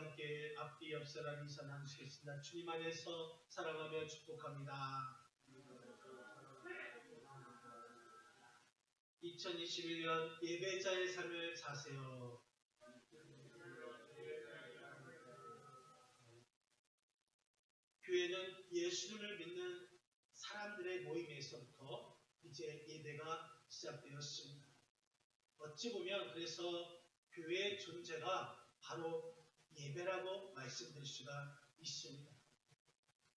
함께 앞뒤 옆사람 인사 나누시겠습니다. 주님 안에서 사랑하며 축복합니다. 2021년 예배자의 삶을 사세요. 교회는 예수님을 믿는 사람들의 모임에서부터 이제 예배가 시작되었습니다. 어찌 보면 그래서 교회의 존재가 바로 예배라고 말씀드릴 수가 있습니다.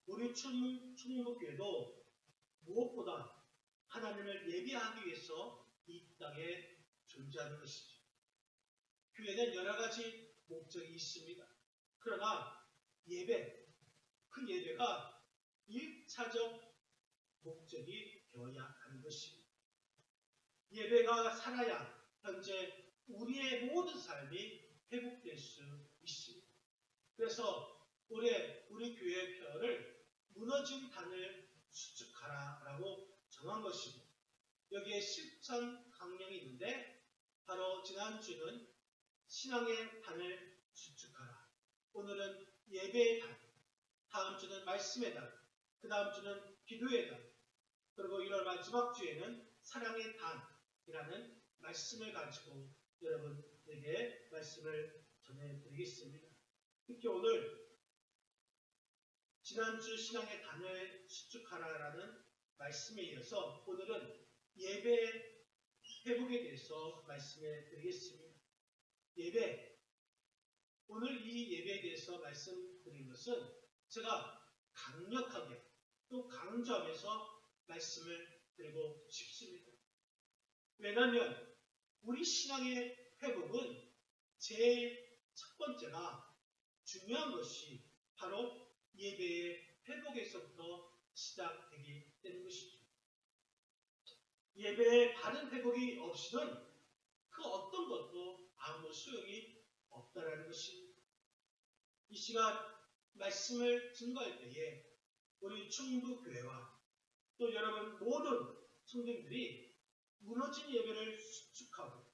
우리 충무교회도 무엇보다 하나님을 예배하기 위해서 이 땅에 존재하는 것이죠. 교회는 여러 가지 목적이 있습니다. 그러나 그 예배가 1차적 목적이 되어야 하는 것입니다. 예배가 살아야 현재 우리의 모든 삶이 회복될 수 있습니다. 그래서 올해 우리 교회의 표어를 무너진 단을 수축하라 라고 정한 것이고, 여기에 실천 강령이 있는데 바로 지난주는 신앙의 단을 수축하라, 오늘은 예배의 단, 다음 주는 말씀의 단, 그 다음 주는 기도의 단, 그리고 1월 마지막 주에는 사랑의 단이라는 말씀을 가지고 여러분에게 말씀을 전해드리겠습니다. 특히 오늘 지난주 신앙의 단을 수축하라라는 말씀에 이어서 오늘은 예배 회복에 대해서 말씀해 드리겠습니다. 예배, 오늘 이 예배에 대해서 말씀드린 것은 제가 강력하게 또 강조하면서 말씀을 드리고 싶습니다. 왜냐하면 우리 신앙의 회복은 제일 첫 번째가 중요한 것이 바로 예배의 회복에서부터 시작되기 때문인 것이죠. 예배의 바른 회복이 없이는 그 어떤 것도 아무 소용이 없다라는 것입니다. 이 시간 말씀을 증거할 때에 우리 충무교회와 또 여러분 모든 성도님들이 무너진 예배를 수축하고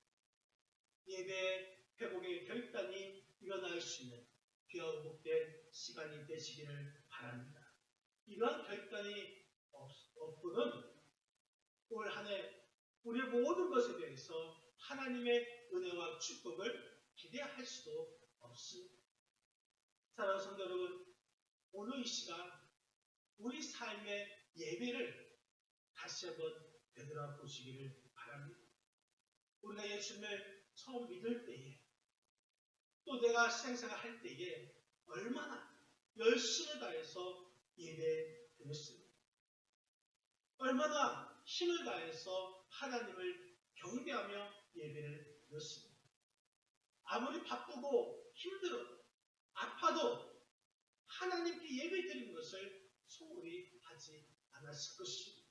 예배 회복의 결단이 일어날 수 있는 귀하고 복된 시간이 되시기를 바랍니다. 이러한 결단이 없고는 올 한 해 우리의 모든 것에 대해서 하나님의 은혜와 축복을 기대할 수도 없습니다. 사랑하는 성도 여러분, 오늘 이 시간 우리 삶의 예배를 다시 한번 되돌아보시기를 바랍니다. 우리가 예수님을 처음 믿을 때에 또 내가 신앙생활 할 때에 얼마나 열심을 다해서 예배드렸습니다. 얼마나 힘을 다해서 하나님을 경배하며 예배를 드렸습니다. 아무리 바쁘고 힘들어도 아파도 하나님께 예배드린 것을 소홀히 하지 않았을 것입니다.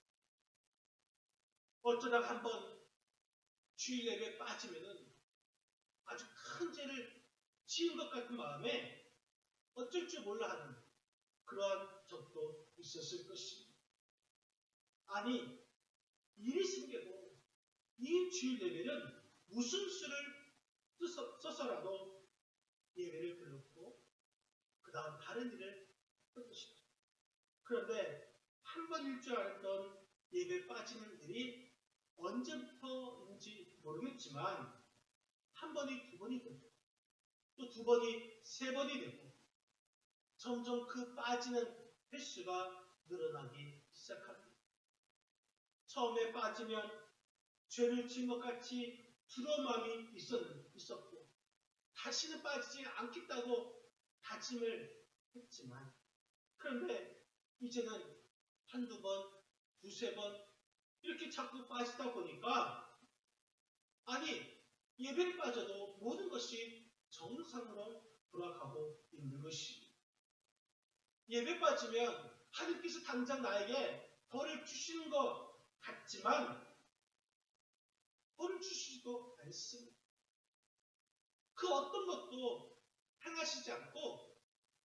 어쩌다가 한번 주일 예배에 빠지면은 아주 큰 죄를 지은 것 같은 마음에 어쩔 줄 몰라 하는 그러한 적도 있었을 것입니다. 아니, 일이 생겨도 이 주일 예배는 무슨 수를 써서라도 예배를 드렸고 그 다음 다른 일을 했던 것입니다. 그런데 한 번일 줄 알았던 예배에 빠지는 일이 언제부터인지 모르겠지만 한 번이 두 번이 되고 또 두 번이 세 번이 되고 점점 그 빠지는 횟수가 늘어나기 시작합니다. 처음에 빠지면 죄를 지은 것 같이 두려운 마음이 있었고 다시는 빠지지 않겠다고 다짐을 했지만 그런데 이제는 한두 번, 두세 번 이렇게 자꾸 빠지다 보니까 아니 예배를 빠져도 모든 것이 정상으로 돌아가고 있는 것입니다. 예배 빠지면 하나님께서 당장 나에게 벌을 주시는 것 같지만 벌을 주시지도 않습니다. 그 어떤 것도 행하시지 않고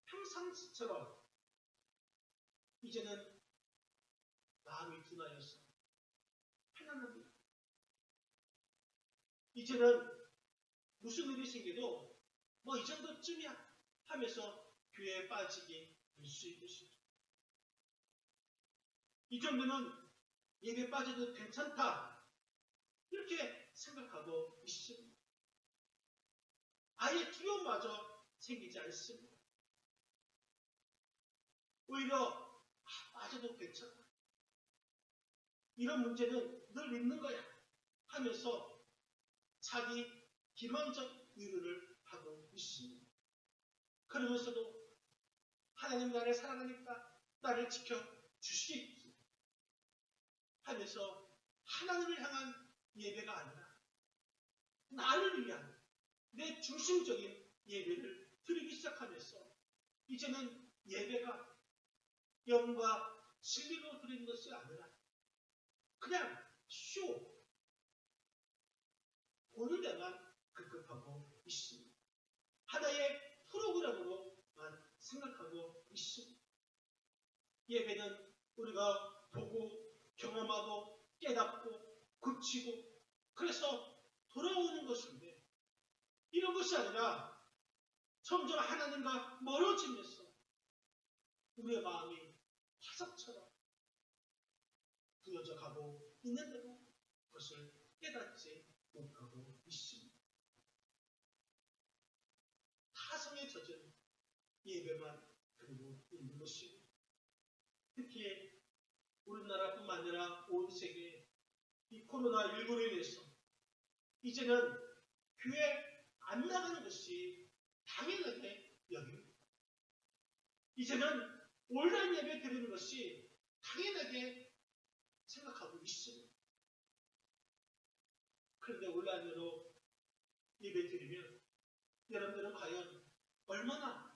평상시처럼 이제는 마음이 둔하여서 편안합니다. 이제는 무슨 일이 생겨도 뭐 이 정도쯤이야. 하면서 교회에 빠지게 될 수 있으시죠. 이 정도는 예배 빠져도 괜찮다 이렇게 생각하고 있습니다. 아예 두려움마저 생기지 않습니다. 오히려 빠져도 괜찮다. 이런 문제는 늘 있는 거야 하면서 자기 기만적 위로를 하고 있습니다. 그러면서도 하나님 나를 사랑하니까 나를 지켜주시겠지 하면서 하나님을 향한 예배가 아니라 나를 위한 내 중심적인 예배를 드리기 시작하면서 이제는 예배가 영과 진리로 드리는 것이 아니라 그냥 쇼 보는 데만 급급하고 있습니다. 하나의 프로그램으로만 생각하고 있습니다. 예배는 우리가 보고 경험하고 깨닫고 고치고 그래서 돌아오는 것인데 이런 것이 아니라 점점 하나님과 멀어지면서 우리의 마음이 화석처럼 부여져 가고 있는데도 그것을 깨닫지 못하고 있습니다. 타성에 젖은 예배만 드리고 있는 것입니다. 특히 우리나라뿐만 아니라 온 세계 이 코로나19로 인해서 이제는 교회 안 나가는 것이 당연하게 여깁니다. 이제는 온라인 예배 드리는 것이 당연하게 생각하고 있습니다. 그런데 온라인으로 예배 드리면 여러분들은 과연 얼마나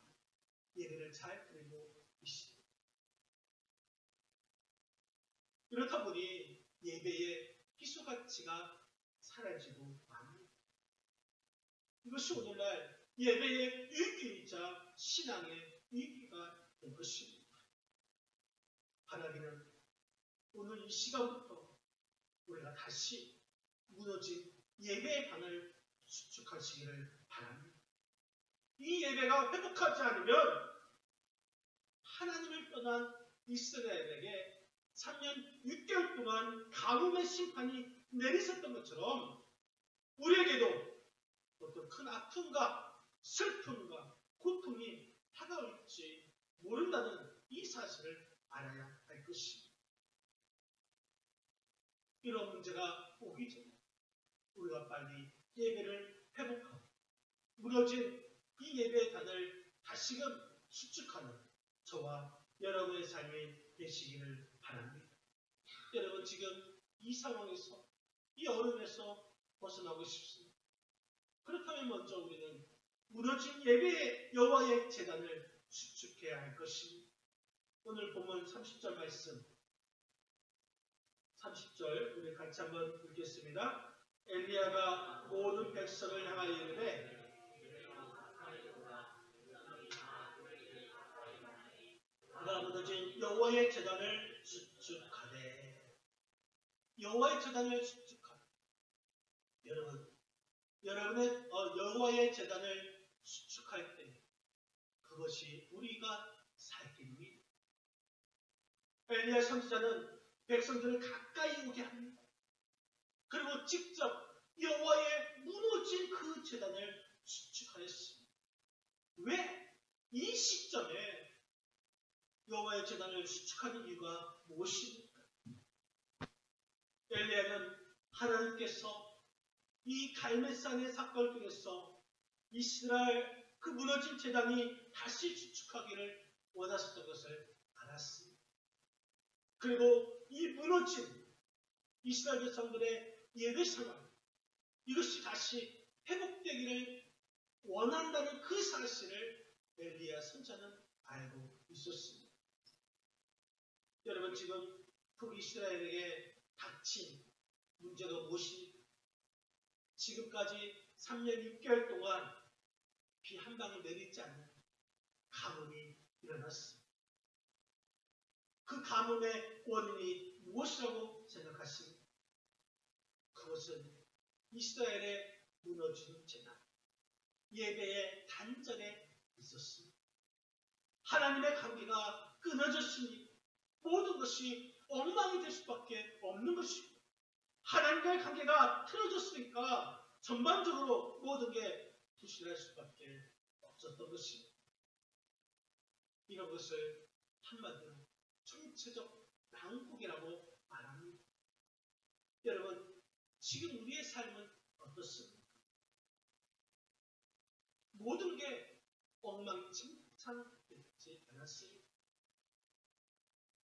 예배를 잘 드리고 있습니까? 이렇다 보니 예배의 희소가치가 사라지고 맙니다. 이것이 오늘날 예배의 위기이자 신앙의 위기가 된 것입니다. 바라기는 오늘 이 시간부터 우리가 다시 무너진 예배의 반을 수축하시기를 바랍니다. 이 예배가 회복하지 않으면 하나님을 떠난 이스라엘에게 3년 6개월 동안 가뭄의 심판이 내리셨던 것처럼 우리에게도 어떤 큰 아픔과 슬픔과 고통이 다가올지 모른다는 이 사실을 알아야 할 것입니다. 이런 문제가 오기 전에 우리가 빨리 예배를 회복하고 무너진 이 예배의 단을 다시금 수축하는 저와 여러분의 삶이 되시기를 바랍니다. 여러분 지금 이 상황에서 이 어려움에서 벗어나고 싶습니다. 그렇다면 먼저 우리는 무너진 예배의 여호와의 제단을 수축해야 할 것입니다. 오늘 본문 30절 말씀 30절 우리 같이 한번 읽겠습니다. 엘리야가 모든 백성을 향하여 이르되 그가 무너진 여호와의 제단을 수축하되 여호와의 제단을 수축하되 여러분의 여호와의 제단을 수축할 때 그것이 우리가 살기 위해 엘리야 선지자는 백성들을 가까이 오게 합니다. 그리고 직접 여호와의 무너진 그 제단을 수축하였습니다. 왜 이 시점에 여호와의 제단을 수축하는 이유가 무엇입니까? 엘리야는 하나님께서 이 갈멜산의 사건을 통해서 이스라엘 그 무너진 제단이 다시 수축하기를 원하셨던 것을 알았습니다. 그리고 이 무너진 이스라엘 백성들의 예배 상황 이것이 다시 회복되기를 원한다는 그 사실을 엘리야 선지자는 알고 있었습니다. 여러분 지금 북이스라엘에게 닥친 문제가 무엇입니까? 지금까지 3년 6개월 동안 비 한 방울 내리지 않는 가뭄이 일어났습니다. 그 가뭄의 원인이 무엇이라고 생각하십니까? 그것은 이스라엘의 무너진 제단, 예배의 단절의 있었습니다. 하나님의 관계가 끊어졌으니 모든 것이 엉망이 될 수밖에 없는 것입니다. 하나님과의 관계가 틀어졌으니까 전반적으로 모든 게 부실할 수밖에 없었던 것입니다. 이런 것을 한마디로 총체적 난국이라고 말합니다. 여러분, 지금 우리의 삶은 어떻습니까? 모든 게 엉망진창되지 않았습니다.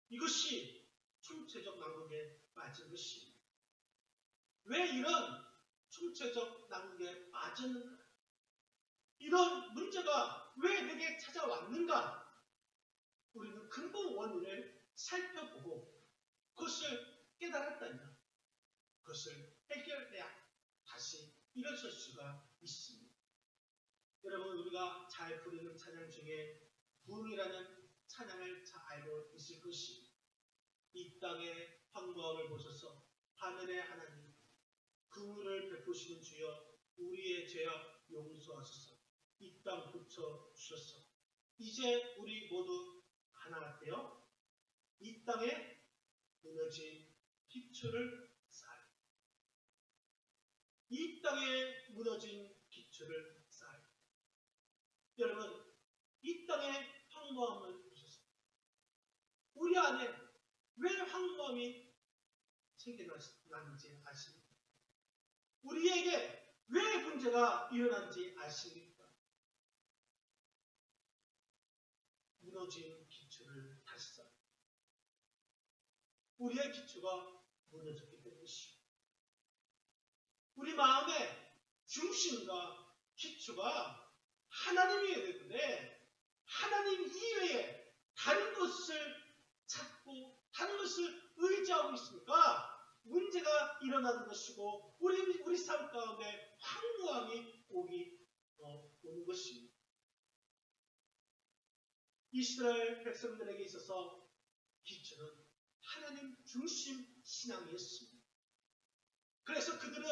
이것이 총체적 난국에 빠진 것입니다. 왜 이런 총체적 난국에 빠졌는가? 이런 문제가 왜 내게 찾아왔는가? 우리는 근본 원인을 살펴보고 그것을 깨달았다면 그것을 해결해야 다시 일어설 수가 있습니다. 여러분, 우리가 잘 부르는 찬양 중에 부흥이라는 찬양을 잘 알고 있을 것입니다. 이 땅의 황무함을 보셔서 하늘의 하나님, 긍휼을 베푸시는 주여 우리의 죄악 용서하소서. 이 땅 고쳐 주셨소. 이제 우리 모두 하나 되어 이 땅에 무너진 기초를 쌓아요. 이 땅에 무너진 기초를 쌓아요. 여러분, 이 땅에 황무함을 보셨습니다. 우리 안에 왜 황무함이 생겨났는지 아십니까? 우리에게 왜 문제가 일어난지 아십니까? 무너진 기초를 다시 쌓아요. 우리의 기초가 무너졌기 때문이시오. 우리 마음의 중심과 기초가 하나님이어야 되는데 하나님 이외에 다른 것을 찾고 다른 것을 의지하고 있으니까 문제가 일어나는 것이고 우리 삶 가운데 황무함이 오는 것입니다. 이스라엘 백성들에게 있어서 기초는 하나님 중심 신앙이었습니다. 그래서 그들은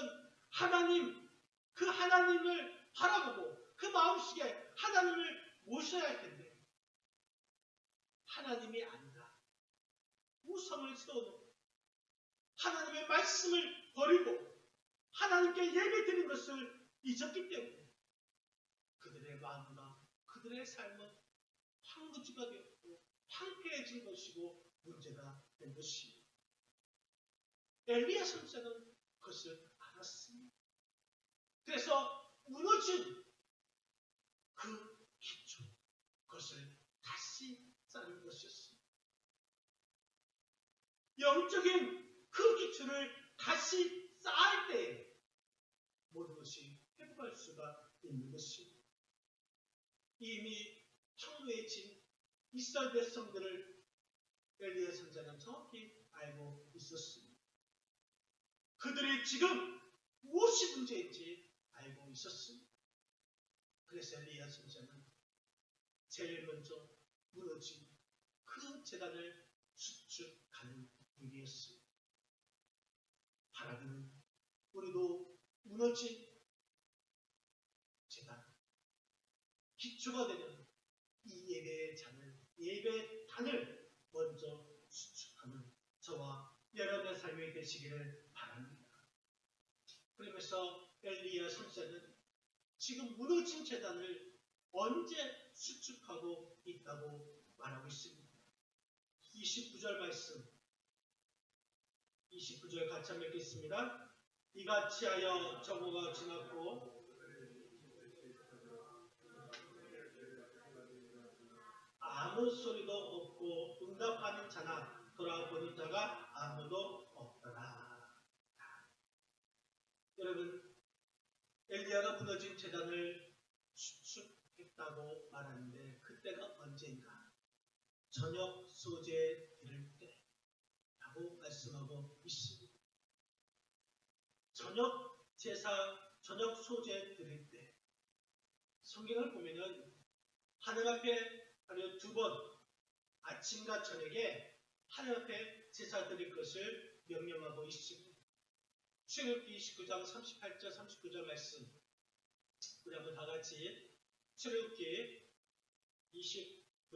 그 하나님을 바라보고 그 마음속에 하나님을 모셔야 할 텐데 하나님이 아니라 우상을 세워놓고 하나님의 말씀을 버리고 하나님께 예배드린 것을 잊었기 때문에 그들의 마음과 그들의 삶은 황무지가 되었고 황폐해진 것이고 문제가 된 것입니다. 엘리야 선지자는 그것을 알았습니다. 그래서 무너진 그 기초, 그것을 다시 쌓는 것이었습니다. 영적인 그 기초를 다시 쌓을 때에 모든 것이 회복할 수가 있는 것입니다. 이미 황무해진 이스라엘 백성들을 엘리야 선지자는 정확히 알고 있었습니다. 그들이 지금 무엇이 문제인지 알고 있었습니다. 그래서 엘리야 선지자는 제일 먼저 무너진 그 제단을 수축하는 일이었습니다. 하나님은 우리도 무너진 제단, 기초가 되는 이 예배단을 먼저 수축하는 저와 여러분의 삶이 되시기를 바랍니다. 그러면서 엘리야 선지자는 지금 무너진 제단을 언제 수축하고 있다고 말하고 있습니다. 29절 말씀, 29절 같이 한번 읽겠습니다. 이같이 하여 정오가 지났고 아무 소리도 없고 응답하는 자나 돌아보는 자가 아무도 없더라. 여러분, 엘리야가 무너진 제단을 수축했다고 말하는데 그때가 언제인가? 저녁 소재 드릴 때라고 말씀하고 있습니다. 저녁 제사, 저녁 소재 드릴 때 성경을 보면은 하늘 앞에 하루 두 번 아침과 저녁에 하늘 앞에 제사 드릴 것을 명령하고 있습니다. 출애굽기 29장 38절 39절 말씀 우리 한번 다 같이 출애굽기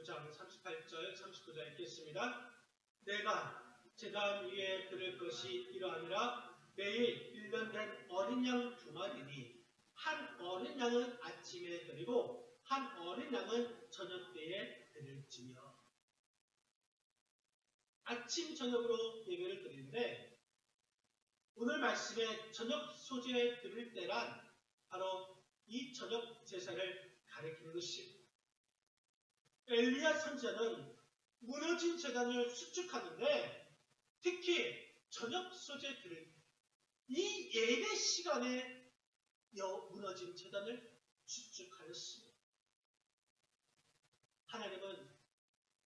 9장 38절 39절 읽겠습니다. 내가 제단 위에 들을 것이 이러하니라. 매일 1년 된 어린 양 2마리니 한 어린 양은 아침에 드리고 한 어린 양은 저녁 때에 드릴지며. 아침 저녁으로 예배를 드리는데 오늘 말씀에 저녁 소재 드릴 때란 바로 이 저녁 제사를 가리키는 것입니다. 엘리야 선지자는 무너진 제단을 수축하는데 특히 저녁 소재 드릴 때 이 예배 시간에 무너진 제단을 수축하였습니다. 하나님은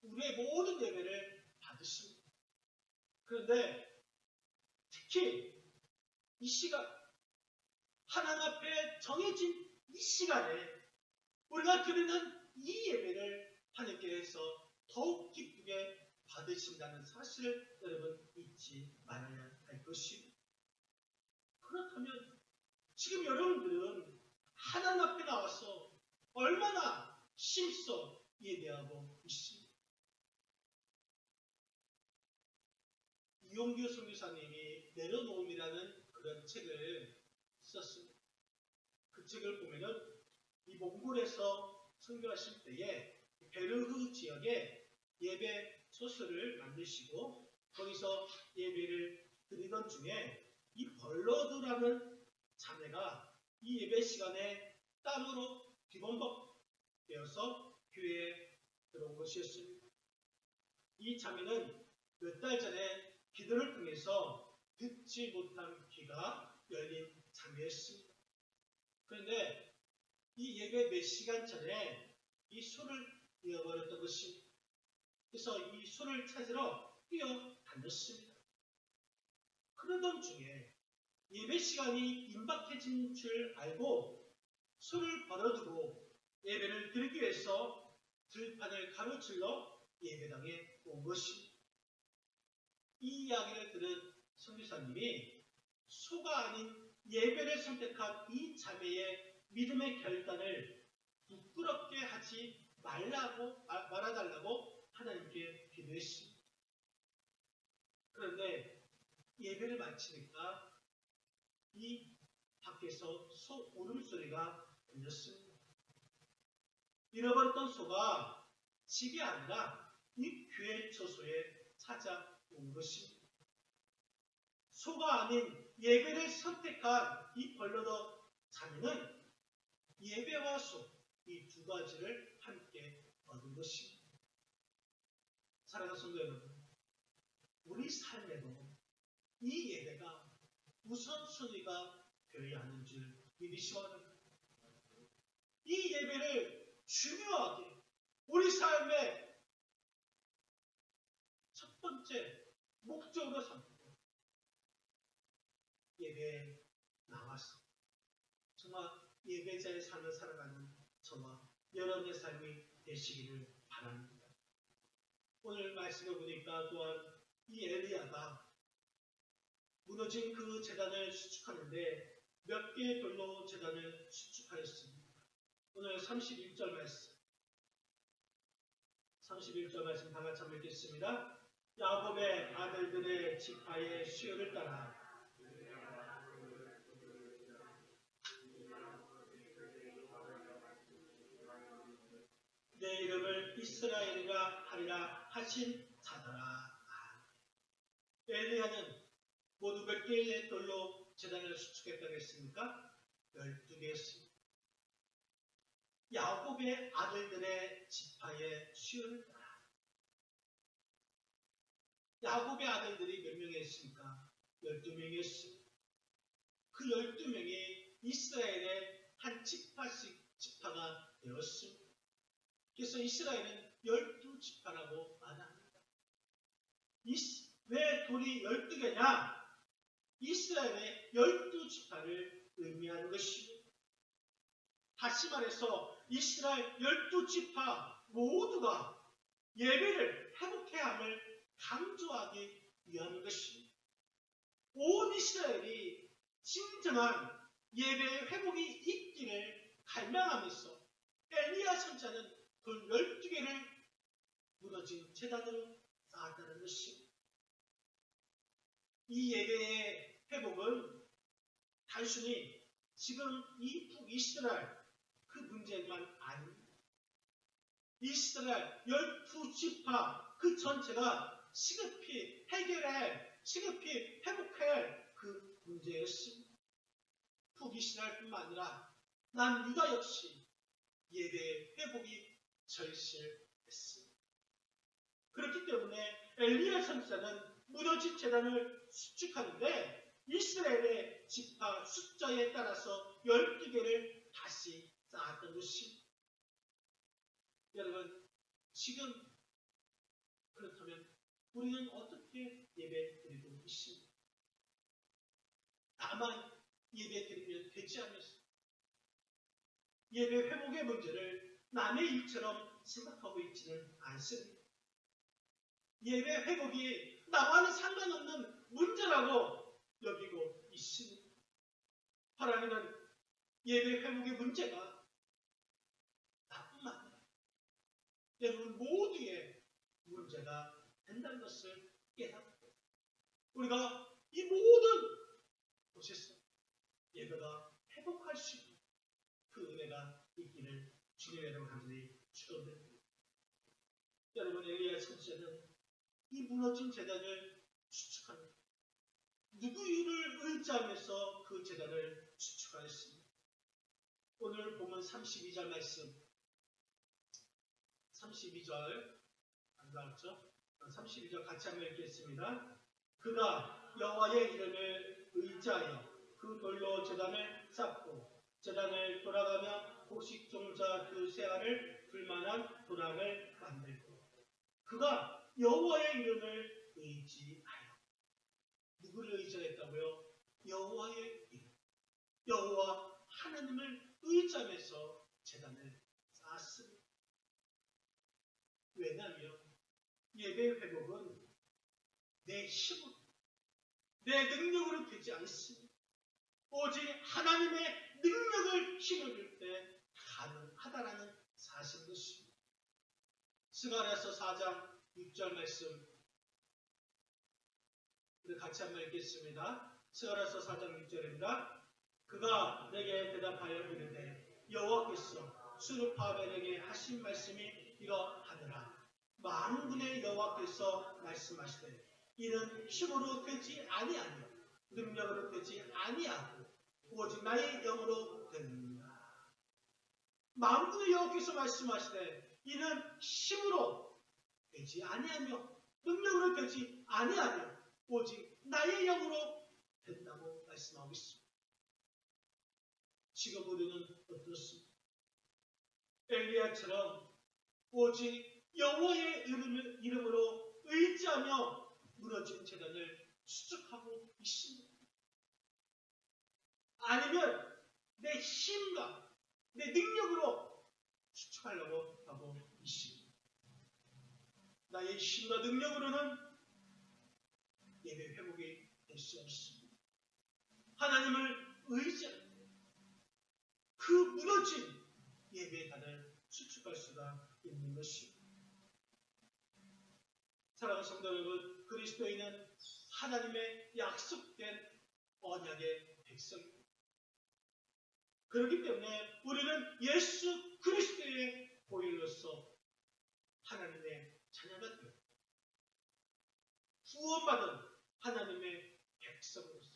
우리의 모든 예배를 받으십니다. 그런데 특히 이 시간, 하나님 앞에 정해진 이 시간에 우리가 드리는 이 예배를 하나님께서 더욱 기쁘게 받으신다는 사실을 여러분 잊지 말아야 할 것입니다. 그렇다면 지금 여러분들은 하나님 앞에 나와서 얼마나 심써 예배하고 있습니다. 이용규 선교사님이 내려놓음이라는 그런 책을 썼습니다. 그 책을 보면은 이 몽골에서 선교하실 때에 베르흐 지역에 예배 소스를 만드시고 거기서 예배를 드리던 중에 이 벌러드라는 자매가 이 예배 시간에 땀으로 비범벅되어서 교회에 들어온 것이었습니다. 이 자매는 몇 달 전에 기도를 통해서 듣지 못한 귀가 열린 자매였습니다. 그런데 이 예배 몇 시간 전에 이 소를 잃어버렸던 것입니다. 그래서 이 소를 찾으러 뛰어다녔습니다. 그러던 중에 예배 시간이 임박해진 줄 알고 소를 벌어두고 예배를 드리기 위해서 들판을 가로질러 예배당에 온 것입니다. 이 이야기를 들은 선교사님이 소가 아닌 예배를 선택한 이 자매의 믿음의 결단을 부끄럽게 하지 말아달라고 하나님께 기도했습니다. 그런데 예배를 마치니까 이 밖에서 소 울음소리가 들렸습니다. 잃어버렸던 소가 집이 아니라 이 교회 처소에 찾아온 것입니다. 소가 아닌 예배를 선택한 이 벌러더 자매는 예배와 소, 이 두 가지를 함께 얻은 것입니다. 사랑하는 성도 여러분, 우리 삶에도 이 예배가 우선순위가 되어야 하는 줄 믿으시기 바랍니다. 이 예배를 중요하게 우리 삶의 첫 번째 목적으로 삼고 예배에 나와서 정말 예배자의 삶을 살아가는 저와 여러분의 삶이 되시기를 바랍니다. 오늘 말씀을 보니까 또한 이 엘리야가 무너진 그 제단을 수축하는데 몇 개의 돌로 제단을 수축하였습니다. 오늘 31절 말씀 31절 말씀 다 같이 한번 읽겠습니다. 야곱의 아들들의 지파의 수요를 따라 내 이름을 이스라엘이라 하리라 하신 자더라. 엘리야는 모두 몇 개의 돌로 제단을 수축했다고 했습니까? 12개였습니다. 야곱의 아들들의 지파의 수요를 따라. 야곱의 아들들이 몇 명이었습니까? 12명이었습니다. 그 12명이 이스라엘의 한 지파가 되었습니다. 그래서 이스라엘은 12지파라고 말합니다. 왜 돌이 12개냐? 이스라엘의 12지파를 의미하는 것입니다. 다시 말해서 이스라엘 12지파 모두가 예배를 회복해야 함을 강조하기 위한 것입니다. 온 이스라엘이 진정한 예배의 회복이 있기를 갈망하면서 엘리야 선지자는 돌 12개를 무너진 제단으로 쌓았다는 것입니다. 이 예배의 회복은 단순히 지금 이 북이스라엘 그 문제만 아닙니다. 이스라엘 12지파 그 전체가 시급히 해결할, 시급히 회복해야 할 그 문제였습니다. 북이스라엘뿐만 아니라 남유다 역시 예배의 회복이 절실했습니다. 그렇기 때문에 엘리야 선지자는 무너진 제단을 수축하는데 이스라엘의 지파 숫자에 따라서 12개를 다시 쌓았던 것입니다. 여러분, 지금 그렇다면 우리는 어떻게 예배 드리고 있습니까? 다만 예배 드리면 되지 않겠습니까? 예배 회복의 문제를 남의 일처럼 생각하고 있지는 않습니다. 예배 회복이 나와는 상관없는 문제라고 여기고 있습니다. 하나님은 예배 회복의 문제가 나뿐만 아니라 여러분 모두의 문제가 된다는 것을 깨닫고 우리가 이 모든 곳에서 예배가 회복할 수 있는 그 은혜가 있기를 주님의 이름으로 간절히 축원드립니다. 여러분, 엘리야 선지자는 이 무너진 제단을 수축합니다. 누구를 의지하면서 그 제단을 수축하였습니다. 오늘 보면 32절 말씀, 32절 안 나왔죠? 32절 같이 한번 읽겠습니다. 그가 여호와의 이름을 의지하여 그 돌로 제단을 쌓고 제단을 돌아가며 곡식종자 그 새알을 불만한 도랑을 만들고 그가 여호와의 이름을 의지하여 누구를 의지했다고요? 여호와의 이름, 여호와 하나님을 의지하면서 제단을 쌓았습니다. 왜냐하면 예배 회복은 내 힘으로, 내 능력으로 되지 않습니다. 오직 하나님의 능력을 힘을 때 가능하다라는 사실인 것입니다. 스가랴서 4장 6절 말씀 우리 같이 한번 읽겠습니다. 스가랴서 4장 6절입니다. 그가 내게 대답하여 이르되 여호와께서 스룹바벨에게 하신 말씀이 이러하더라. 만군의 여호와께서 말씀하시되 이는 힘으로 되지 아니하며 능력으로 되지 아니하고 오직 나의 영으로 된다. 만군의 여호와께서 말씀하시되 이는 힘으로 되지 아니하며 능력으로 되지 아니하며 오직 나의 영으로 된다고 말씀하고 있습니다. 지금 우리는 어떻습니까? 엘리야처럼 오직 여호와의 이름으로 의지하며 무너진 제단을 수축하고 있습니다. 아니면 내 힘과 내 능력으로 수축하려고 하고 있습니다. 나의 힘과 능력으로는 예배 회복이 될 수 없습니다. 하나님을 의지하는 그 무너진 예배단을 수축할 수가 있는 것입니다. 사랑하는 성도 여러분, 그리스도인은 하나님의 약속된 언약의 백성입니다. 그렇기 때문에 우리는 예수 그리스도의 보혈로서 하나님의 자녀가 되어 구원받은 하나님의 백성으로서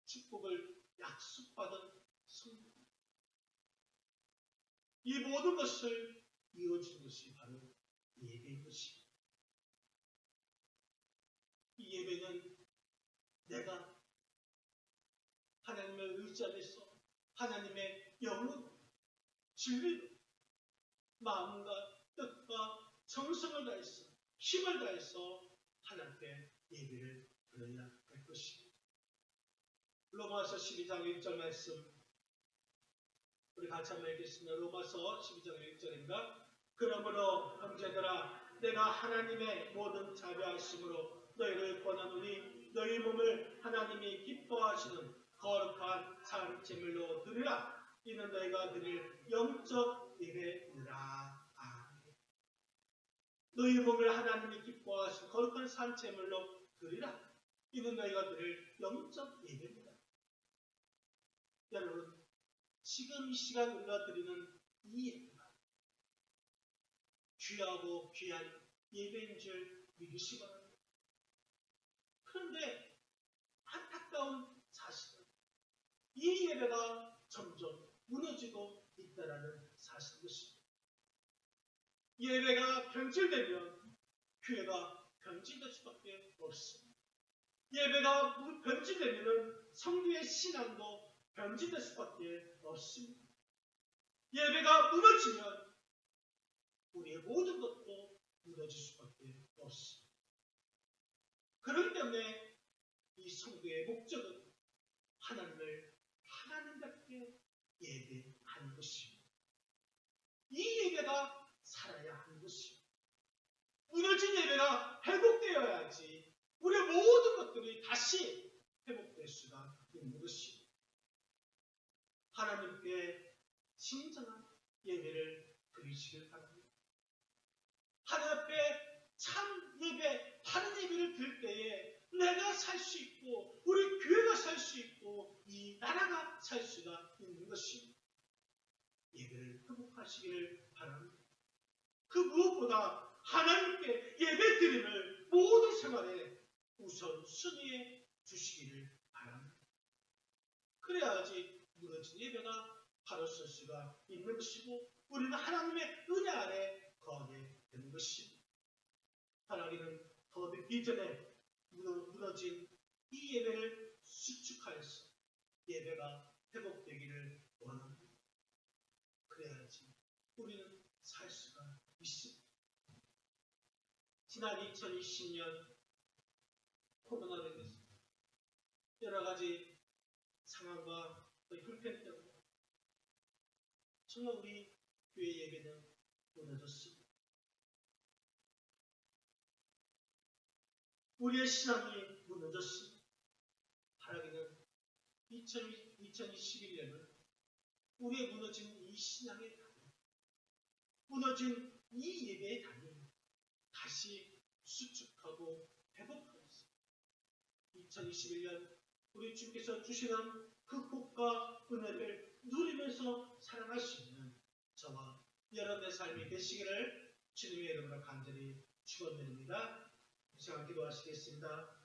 축복을 약속받은 성도, 이 모든 것을 이어준 것이 바로 예배인 것입니다. 이 예배는 내가 하나님을 의지하면서 하나님의 영으로 진리로 마음과 뜻과 정성을 다해서 힘을 다해서 하나님께 예배를 드려야 할 것입니다. 로마서 12장 1절 말씀 우리 같이 한번 읽겠습니다. 로마서 12장 1절입니다. 그러므로 형제들아 내가 하나님의 모든 자비하심으로 너희를 권하노니 너희 몸을 하나님이 기뻐하시는 거룩한 산 제물로 드리라. 이는 너희가 드릴 영적 예배니라. 아멘. 너희 몸을 하나님이 기뻐하신 거룩한 산제물로 드리라. 이는 너희가 드릴 영적 예배입니다. 여러분, 지금 이 시간 우리가 드리는 이 예배가 귀하고 귀한 예배인 줄 믿으시기 바랍니다. 그런데 안타까운 사실은 이 예배가 점점 무너지고 있다는 사실인 것입니다. 예배가 변질되면 교회가 변질될 수밖에 없습니다. 예배가 변질되면 성도의 신앙도 변질될 수밖에 없습니다. 예배가 무너지면 우리의 모든 것도 무너질 수밖에 없습니다. 그렇기 때문에 이 성도의 목적은 하나님을 하나님답게 예배하는 것입니다. 이 예배가 살아야 하는 것입니다. 무너진 예배가 회복되어야지 우리의 모든 것들이 다시 회복될 수가 있는 것입니다. 하나님께 진정한 예배를 드리시길 바랍니다. 하나님 앞에 참 예배, 바른 예배를 드릴 때에 내가 살 수 있고 우리 교회가 살 수 있고 이 나라가 살 수가 있는 것입니다. 예배를 회복하시기를 바랍니다. 그 무엇보다 하나님께 예배 드림을 모든 생활에 우선순위에 두시기를 바랍니다. 그래야지 무너진 예배가 바로 설 수가 있는 것이고 우리는 하나님의 은혜 아래 거하게 되는 것입니다. 하나님은 더 늦기 전에 무너진 이 예배를 수축하여서 예배가 회복되기를 원합니다. 그래야지 우리는 살 수가 있습니다. 지난 2020년 코로나로 인해서 여러 가지 상황과 불편 때문에 정말 우리 교회 예배는 무너졌습니다. 우리의 신앙이 무너졌습니다. 바라기는 2021년은 우리의 무너진 이 신앙의 단위, 무너진 이 예배의 단위 다시 수축하고 회복하겠습니다. 2021년 우리 주께서 주시는 그 복과 은혜를 누리면서 살아갈 수 있는 저와 여러분의 삶이 되시기를 주님의 이름으로 간절히 축원드립니다. 이 시간 기도하시겠습니다.